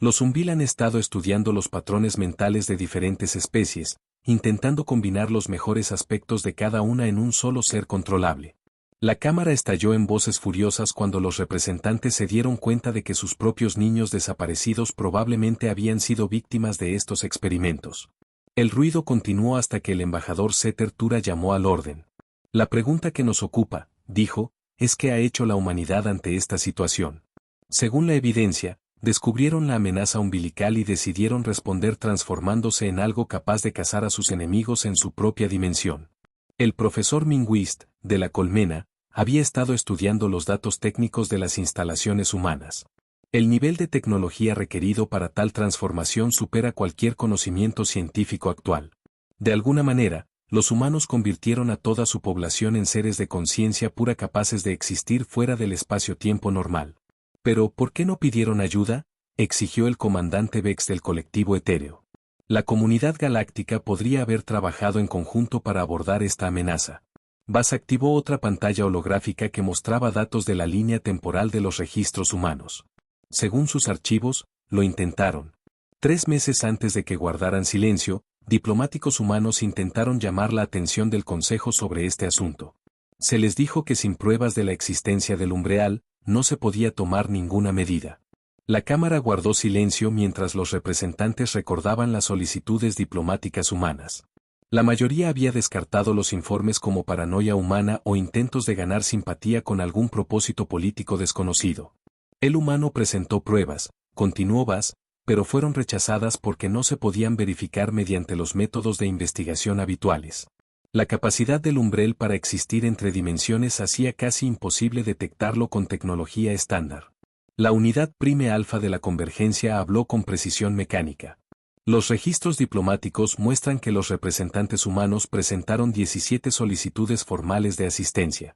Los Umbil han estado estudiando los patrones mentales de diferentes especies, intentando combinar los mejores aspectos de cada una en un solo ser controlable. La cámara estalló en voces furiosas cuando los representantes se dieron cuenta de que sus propios niños desaparecidos probablemente habían sido víctimas de estos experimentos. El ruido continuó hasta que el embajador Setter Tura llamó al orden. La pregunta que nos ocupa, dijo, es qué ha hecho la humanidad ante esta situación. Según la evidencia, descubrieron la amenaza umbilical y decidieron responder transformándose en algo capaz de cazar a sus enemigos en su propia dimensión. El profesor Minguist, de la Colmena, había estado estudiando los datos técnicos de las instalaciones humanas. El nivel de tecnología requerido para tal transformación supera cualquier conocimiento científico actual. De alguna manera, los humanos convirtieron a toda su población en seres de conciencia pura capaces de existir fuera del espacio-tiempo normal. Pero, ¿por qué no pidieron ayuda?, exigió el comandante Vex del colectivo etéreo. La comunidad galáctica podría haber trabajado en conjunto para abordar esta amenaza. Bass activó otra pantalla holográfica que mostraba datos de la línea temporal de los registros humanos. Según sus archivos, lo intentaron. 3 meses antes de que guardaran silencio, diplomáticos humanos intentaron llamar la atención del Consejo sobre este asunto. Se les dijo que sin pruebas de la existencia del umbral, no se podía tomar ninguna medida. La Cámara guardó silencio mientras los representantes recordaban las solicitudes diplomáticas humanas. La mayoría había descartado los informes como paranoia humana o intentos de ganar simpatía con algún propósito político desconocido. El humano presentó pruebas, continuó Bass, pero fueron rechazadas porque no se podían verificar mediante los métodos de investigación habituales. La capacidad del umbral para existir entre dimensiones hacía casi imposible detectarlo con tecnología estándar. La unidad prime alfa de la convergencia habló con precisión mecánica. Los registros diplomáticos muestran que los representantes humanos presentaron 17 solicitudes formales de asistencia.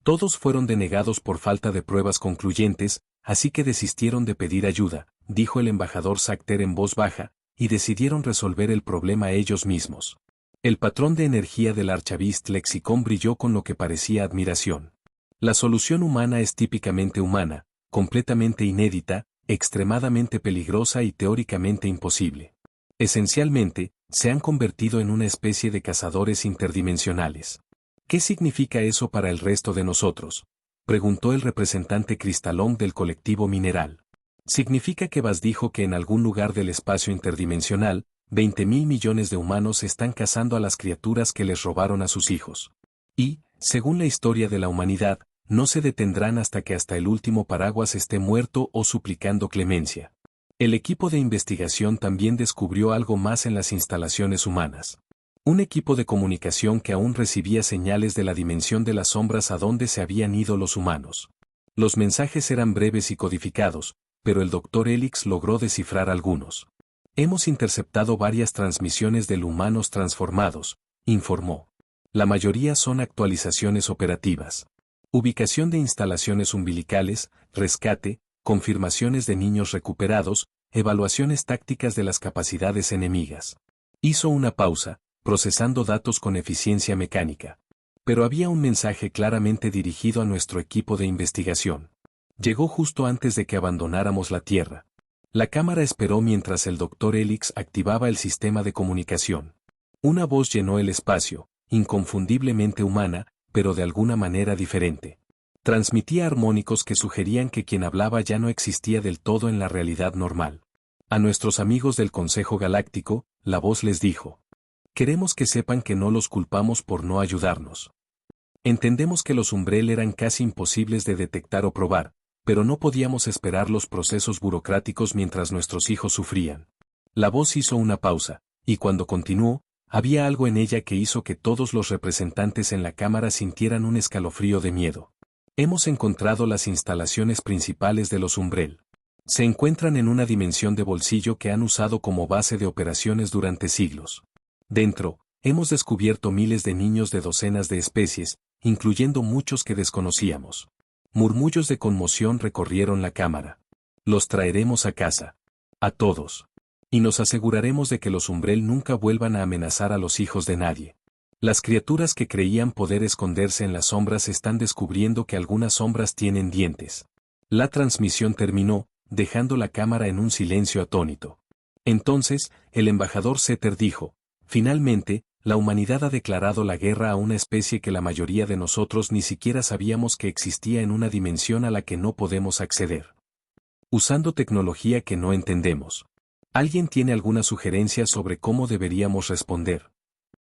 Todos fueron denegados por falta de pruebas concluyentes, así que desistieron de pedir ayuda, dijo el embajador Sacter en voz baja, y decidieron resolver el problema ellos mismos. El patrón de energía del Archavist Lexicon brilló con lo que parecía admiración. La solución humana es típicamente humana, completamente inédita, extremadamente peligrosa y teóricamente imposible. Esencialmente, se han convertido en una especie de cazadores interdimensionales. ¿Qué significa eso para el resto de nosotros?, preguntó el representante Cristalón del colectivo mineral. Significa que Bass dijo que en algún lugar del espacio interdimensional, 20.000 millones de humanos están cazando a las criaturas que les robaron a sus hijos. Y, según la historia de la humanidad, no se detendrán hasta que hasta el último paraguas esté muerto o suplicando clemencia. El equipo de investigación también descubrió algo más en las instalaciones humanas. Un equipo de comunicación que aún recibía señales de la dimensión de las sombras a donde se habían ido los humanos. Los mensajes eran breves y codificados, pero el Dr. Helix logró descifrar algunos. Hemos interceptado varias transmisiones de humanos transformados, informó. La mayoría son actualizaciones operativas. Ubicación de instalaciones umbilicales, rescate, confirmaciones de niños recuperados, evaluaciones tácticas de las capacidades enemigas. Hizo una pausa, procesando datos con eficiencia mecánica. Pero había un mensaje claramente dirigido a nuestro equipo de investigación. Llegó justo antes de que abandonáramos la Tierra. La cámara esperó mientras el Dr. Helix activaba el sistema de comunicación. Una voz llenó el espacio, inconfundiblemente humana, pero de alguna manera diferente. Transmitía armónicos que sugerían que quien hablaba ya no existía del todo en la realidad normal. A nuestros amigos del Consejo Galáctico, la voz les dijo: queremos que sepan que no los culpamos por no ayudarnos. Entendemos que los umbral eran casi imposibles de detectar o probar, pero no podíamos esperar los procesos burocráticos mientras nuestros hijos sufrían. La voz hizo una pausa, y cuando continuó, había algo en ella que hizo que todos los representantes en la cámara sintieran un escalofrío de miedo. Hemos encontrado las instalaciones principales de los umbral. Se encuentran en una dimensión de bolsillo que han usado como base de operaciones durante siglos. Dentro, hemos descubierto miles de niños de docenas de especies, incluyendo muchos que desconocíamos. Murmullos de conmoción recorrieron la cámara. Los traeremos a casa. A todos. Y nos aseguraremos de que los umbral nunca vuelvan a amenazar a los hijos de nadie. Las criaturas que creían poder esconderse en las sombras están descubriendo que algunas sombras tienen dientes. La transmisión terminó, dejando la cámara en un silencio atónito. Entonces, el embajador Setter dijo: finalmente, la humanidad ha declarado la guerra a una especie que la mayoría de nosotros ni siquiera sabíamos que existía en una dimensión a la que no podemos acceder. Usando tecnología que no entendemos. ¿Alguien tiene alguna sugerencia sobre cómo deberíamos responder?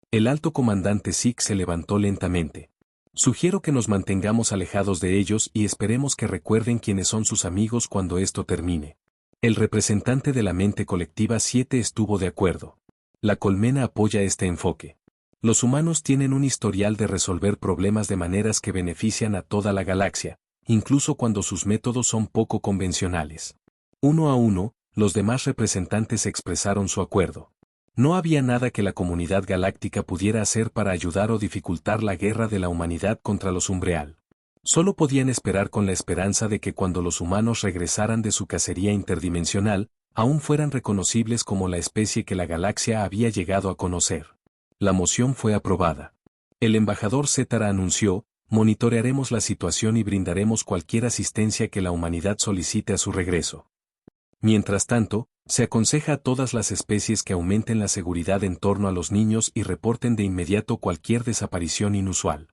El alto comandante Zeke se levantó lentamente. Sugiero que nos mantengamos alejados de ellos y esperemos que recuerden quiénes son sus amigos cuando esto termine. El representante de la mente colectiva 7 estuvo de acuerdo. La colmena apoya este enfoque. Los humanos tienen un historial de resolver problemas de maneras que benefician a toda la galaxia, incluso cuando sus métodos son poco convencionales. Uno a uno, los demás representantes expresaron su acuerdo. No había nada que la comunidad galáctica pudiera hacer para ayudar o dificultar la guerra de la humanidad contra los Umbreal. Solo podían esperar con la esperanza de que cuando los humanos regresaran de su cacería interdimensional, aún fueran reconocibles como la especie que la galaxia había llegado a conocer. La moción fue aprobada. El embajador Cetara anunció: monitorearemos la situación y brindaremos cualquier asistencia que la humanidad solicite a su regreso. Mientras tanto, se aconseja a todas las especies que aumenten la seguridad en torno a los niños y reporten de inmediato cualquier desaparición inusual.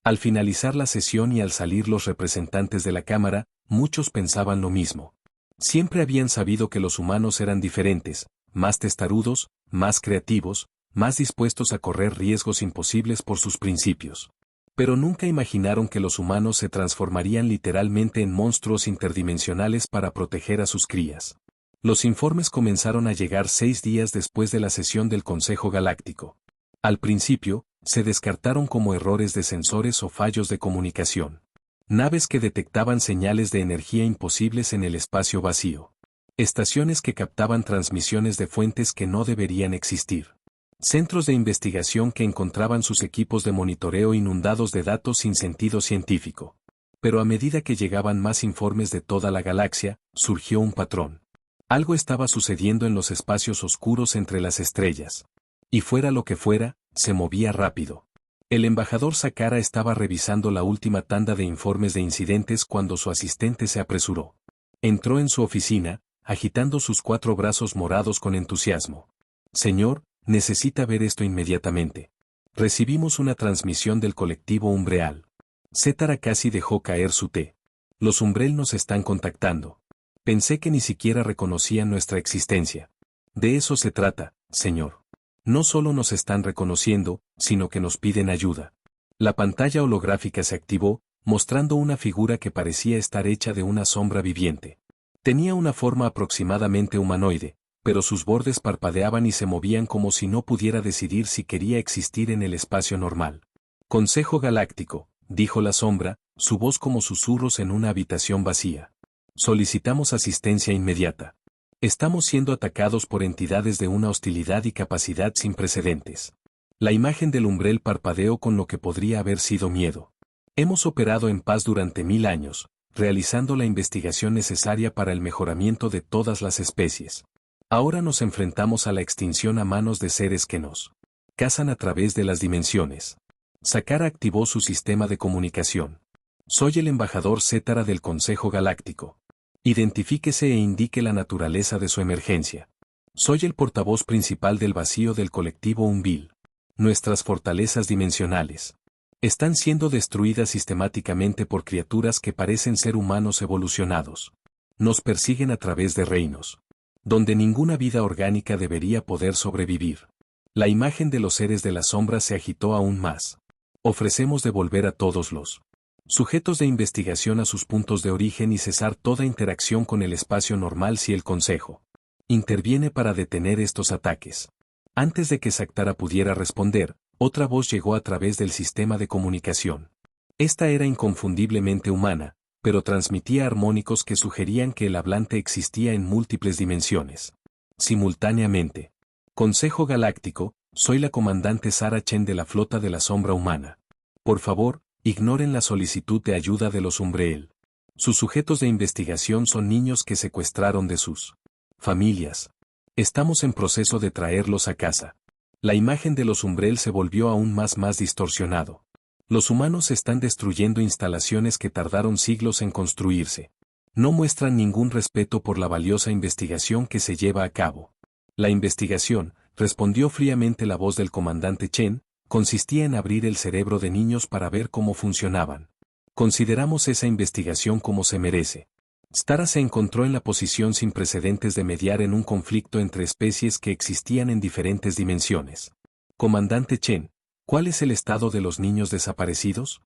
Al finalizar la sesión y al salir los representantes de la Cámara, muchos pensaban lo mismo. Siempre habían sabido que los humanos eran diferentes, más testarudos, más creativos, más dispuestos a correr riesgos imposibles por sus principios. Pero nunca imaginaron que los humanos se transformarían literalmente en monstruos interdimensionales para proteger a sus crías. Los informes comenzaron a llegar 6 días después de la sesión del Consejo Galáctico. Al principio, se descartaron como errores de sensores o fallos de comunicación. Naves que detectaban señales de energía imposibles en el espacio vacío. Estaciones que captaban transmisiones de fuentes que no deberían existir. Centros de investigación que encontraban sus equipos de monitoreo inundados de datos sin sentido científico. Pero a medida que llegaban más informes de toda la galaxia, surgió un patrón. Algo estaba sucediendo en los espacios oscuros entre las estrellas. Y fuera lo que fuera, se movía rápido. El embajador Sakara estaba revisando la última tanda de informes de incidentes cuando su asistente se apresuró. Entró en su oficina, agitando sus 4 brazos morados con entusiasmo. Señor, necesita ver esto inmediatamente. Recibimos una transmisión del colectivo Umbreal. Cetara casi dejó caer su té. Los Umbrel nos están contactando. Pensé que ni siquiera reconocían nuestra existencia. De eso se trata, señor. No solo nos están reconociendo, sino que nos piden ayuda. La pantalla holográfica se activó, mostrando una figura que parecía estar hecha de una sombra viviente. Tenía una forma aproximadamente humanoide, pero sus bordes parpadeaban y se movían como si no pudiera decidir si quería existir en el espacio normal. Consejo Galáctico, dijo la sombra, su voz como susurros en una habitación vacía. Solicitamos asistencia inmediata. Estamos siendo atacados por entidades de una hostilidad y capacidad sin precedentes. La imagen del Umbrel parpadeó con lo que podría haber sido miedo. Hemos operado en paz durante 1000 años, realizando la investigación necesaria para el mejoramiento de todas las especies. Ahora nos enfrentamos a la extinción a manos de seres que nos cazan a través de las dimensiones. Sakara activó su sistema de comunicación. Soy el embajador Cetara del Consejo Galáctico. Identifíquese e indique la naturaleza de su emergencia. Soy el portavoz principal del vacío del colectivo Umbil. Nuestras fortalezas dimensionales están siendo destruidas sistemáticamente por criaturas que parecen ser humanos evolucionados. Nos persiguen a través de reinos donde ninguna vida orgánica debería poder sobrevivir. La imagen de los seres de la sombra se agitó aún más. Ofrecemos devolver a todos los sujetos de investigación a sus puntos de origen y cesar toda interacción con el espacio normal si el Consejo interviene para detener estos ataques. Antes de que Saktara pudiera responder, otra voz llegó a través del sistema de comunicación. Esta era inconfundiblemente humana, pero transmitía armónicos que sugerían que el hablante existía en múltiples dimensiones. Simultáneamente. Consejo Galáctico, soy la comandante Sara Chen de la flota de la sombra humana. Por favor, ignoren la solicitud de ayuda de los Umbreel. Sus sujetos de investigación son niños que secuestraron de sus familias. Estamos en proceso de traerlos a casa. La imagen de los Umbreel se volvió aún más distorsionado. Los humanos están destruyendo instalaciones que tardaron siglos en construirse. No muestran ningún respeto por la valiosa investigación que se lleva a cabo. La investigación, respondió fríamente la voz del comandante Chen, consistía en abrir el cerebro de niños para ver cómo funcionaban. Consideramos esa investigación como se merece. Stara se encontró en la posición sin precedentes de mediar en un conflicto entre especies que existían en diferentes dimensiones. Comandante Chen, ¿cuál es el estado de los niños desaparecidos?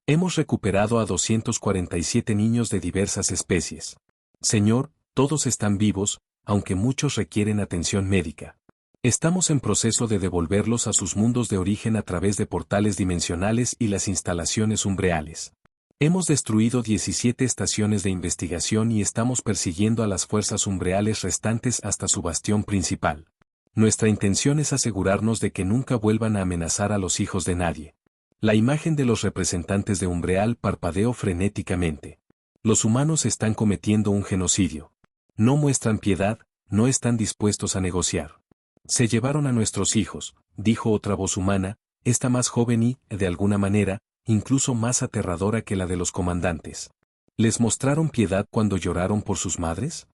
Hemos recuperado a 247 niños de diversas especies. Señor, todos están vivos, aunque muchos requieren atención médica. Estamos en proceso de devolverlos a sus mundos de origen a través de portales dimensionales y las instalaciones umbreales. Hemos destruido 17 estaciones de investigación y estamos persiguiendo a las fuerzas umbreales restantes hasta su bastión principal. Nuestra intención es asegurarnos de que nunca vuelvan a amenazar a los hijos de nadie. La imagen de los representantes de Umbreal parpadeó frenéticamente. Los humanos están cometiendo un genocidio. No muestran piedad, no están dispuestos a negociar. Se llevaron a nuestros hijos, dijo otra voz humana, esta más joven y, de alguna manera, incluso más aterradora que la de los comandantes. ¿Les mostraron piedad cuando lloraron por sus madres?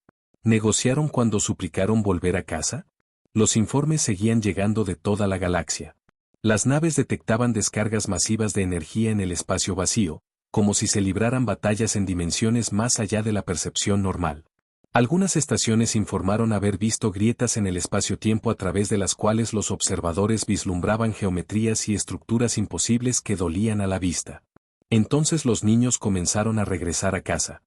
¿Negociaron cuando suplicaron volver a casa? Los informes seguían llegando de toda la galaxia. Las naves detectaban descargas masivas de energía en el espacio vacío, como si se libraran batallas en dimensiones más allá de la percepción normal. Algunas estaciones informaron haber visto grietas en el espacio-tiempo a través de las cuales los observadores vislumbraban geometrías y estructuras imposibles que dolían a la vista. Entonces los niños comenzaron a regresar a casa.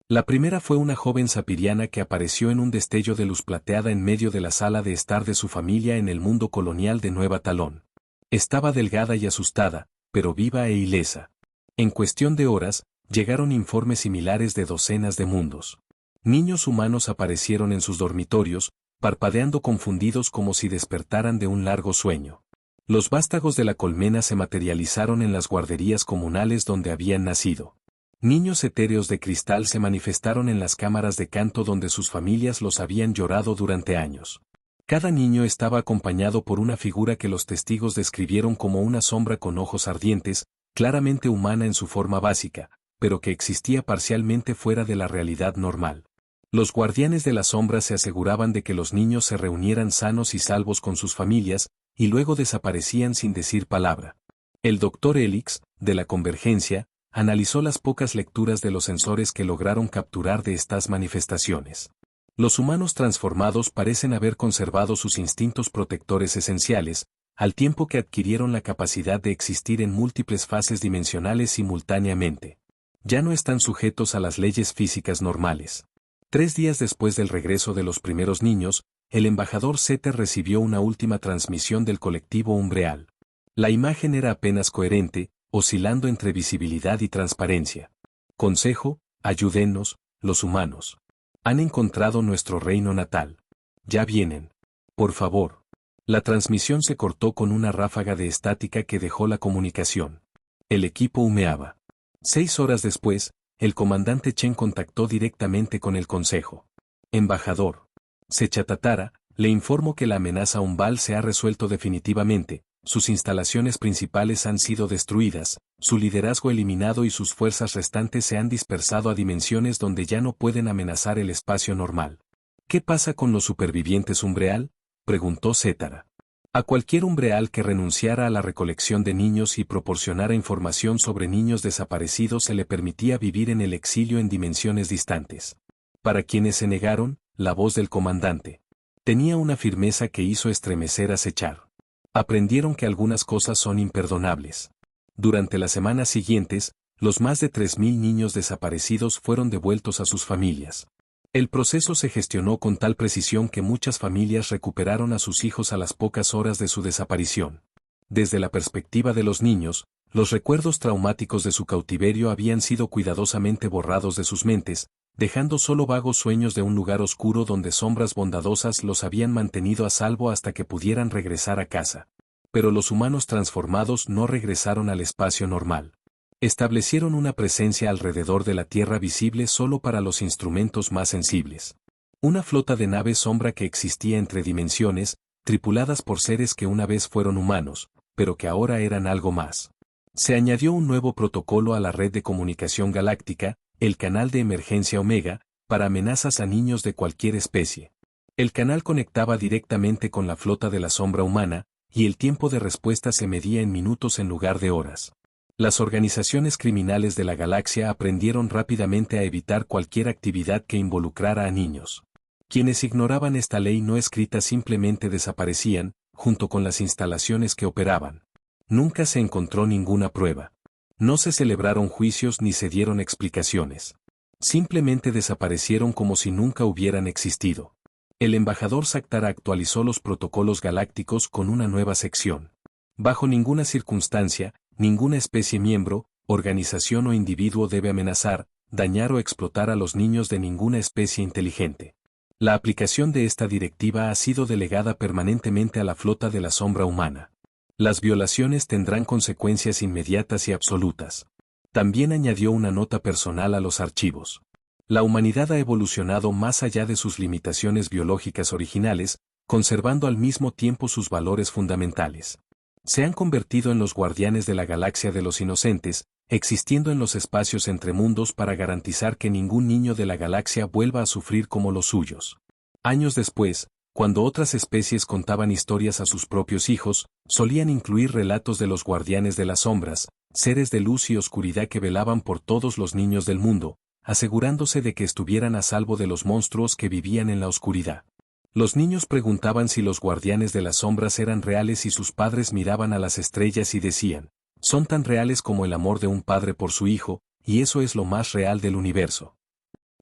La primera fue una joven sapiriana que apareció en un destello de luz plateada en medio de la sala de estar de su familia en el mundo colonial de Nueva Talón. Estaba delgada y asustada, pero viva e ilesa. En cuestión de horas, llegaron informes similares de docenas de mundos. Niños humanos aparecieron en sus dormitorios, parpadeando confundidos como si despertaran de un largo sueño. Los vástagos de la colmena se materializaron en las guarderías comunales donde habían nacido. Niños etéreos de cristal se manifestaron en las cámaras de canto donde sus familias los habían llorado durante años. Cada niño estaba acompañado por una figura que los testigos describieron como una sombra con ojos ardientes, claramente humana en su forma básica, pero que existía parcialmente fuera de la realidad normal. Los guardianes de las sombras se aseguraban de que los niños se reunieran sanos y salvos con sus familias, y luego desaparecían sin decir palabra. El Dr. Helix, de la Convergencia, analizó las pocas lecturas de los sensores que lograron capturar de estas manifestaciones. Los humanos transformados parecen haber conservado sus instintos protectores esenciales, al tiempo que adquirieron la capacidad de existir en múltiples fases dimensionales simultáneamente. Ya no están sujetos a las leyes físicas normales. 3 días después del regreso de los primeros niños, el embajador Setter recibió una última transmisión del colectivo Umbreal. La imagen era apenas coherente, oscilando entre visibilidad y transparencia. Consejo, ayúdennos, los humanos. Han encontrado nuestro reino natal. Ya vienen. Por favor. La transmisión se cortó con una ráfaga de estática que dejó la comunicación. El equipo humeaba. 6 horas después, el comandante Chen contactó directamente con el consejo. Embajador. Sechatatara, le informo que la amenaza Umbal se ha resuelto definitivamente, sus instalaciones principales han sido destruidas, su liderazgo eliminado y sus fuerzas restantes se han dispersado a dimensiones donde ya no pueden amenazar el espacio normal. ¿Qué pasa con los supervivientes Umbreal?, preguntó Cetara. A cualquier Umbreal que renunciara a la recolección de niños y proporcionara información sobre niños desaparecidos se le permitía vivir en el exilio en dimensiones distantes. Para quienes se negaron, la voz del comandante tenía una firmeza que hizo estremecer a Sechar. Aprendieron que algunas cosas son imperdonables. Durante las semanas siguientes, los más de 3.000 niños desaparecidos fueron devueltos a sus familias. El proceso se gestionó con tal precisión que muchas familias recuperaron a sus hijos a las pocas horas de su desaparición. Desde la perspectiva de los niños, los recuerdos traumáticos de su cautiverio habían sido cuidadosamente borrados de sus mentes, dejando solo vagos sueños de un lugar oscuro donde sombras bondadosas los habían mantenido a salvo hasta que pudieran regresar a casa. Pero los humanos transformados no regresaron al espacio normal. Establecieron una presencia alrededor de la Tierra visible solo para los instrumentos más sensibles. Una flota de naves sombra que existía entre dimensiones, tripuladas por seres que una vez fueron humanos, pero que ahora eran algo más. Se añadió un nuevo protocolo a la red de comunicación galáctica, el canal de emergencia Omega, para amenazas a niños de cualquier especie. El canal conectaba directamente con la flota de la sombra humana, y el tiempo de respuesta se medía en minutos en lugar de horas. Las organizaciones criminales de la galaxia aprendieron rápidamente a evitar cualquier actividad que involucrara a niños. Quienes ignoraban esta ley no escrita simplemente desaparecían, junto con las instalaciones que operaban. Nunca se encontró ninguna prueba. No se celebraron juicios ni se dieron explicaciones. Simplemente desaparecieron como si nunca hubieran existido. El embajador Saktara actualizó los protocolos galácticos con una nueva sección. Bajo ninguna circunstancia, ninguna especie miembro, organización o individuo debe amenazar, dañar o explotar a los niños de ninguna especie inteligente. La aplicación de esta directiva ha sido delegada permanentemente a la flota de la sombra humana. Las violaciones tendrán consecuencias inmediatas y absolutas. También añadió una nota personal a los archivos. La humanidad ha evolucionado más allá de sus limitaciones biológicas originales, conservando al mismo tiempo sus valores fundamentales. Se han convertido en los guardianes de la galaxia de los inocentes, existiendo en los espacios entre mundos para garantizar que ningún niño de la galaxia vuelva a sufrir como los suyos. Años después, cuando otras especies contaban historias a sus propios hijos, solían incluir relatos de los guardianes de las sombras, seres de luz y oscuridad que velaban por todos los niños del mundo, asegurándose de que estuvieran a salvo de los monstruos que vivían en la oscuridad. Los niños preguntaban si los guardianes de las sombras eran reales y sus padres miraban a las estrellas y decían, son tan reales como el amor de un padre por su hijo, y eso es lo más real del universo.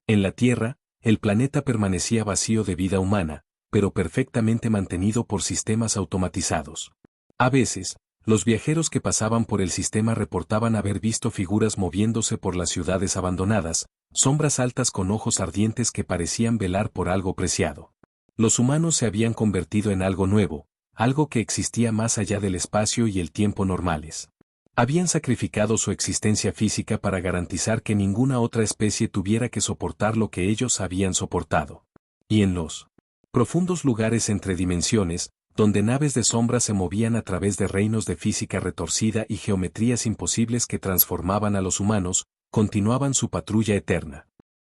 En la Tierra, el planeta permanecía vacío de vida humana, pero perfectamente mantenido por sistemas automatizados. A veces, los viajeros que pasaban por el sistema reportaban haber visto figuras moviéndose por las ciudades abandonadas, sombras altas con ojos ardientes que parecían velar por algo preciado. Los humanos se habían convertido en algo nuevo, algo que existía más allá del espacio y el tiempo normales. Habían sacrificado su existencia física para garantizar que ninguna otra especie tuviera que soportar lo que ellos habían soportado. Y en los profundos lugares entre dimensiones, donde naves de sombra se movían a través de reinos de física retorcida y geometrías imposibles que transformaban a los humanos, continuaban su patrulla eterna.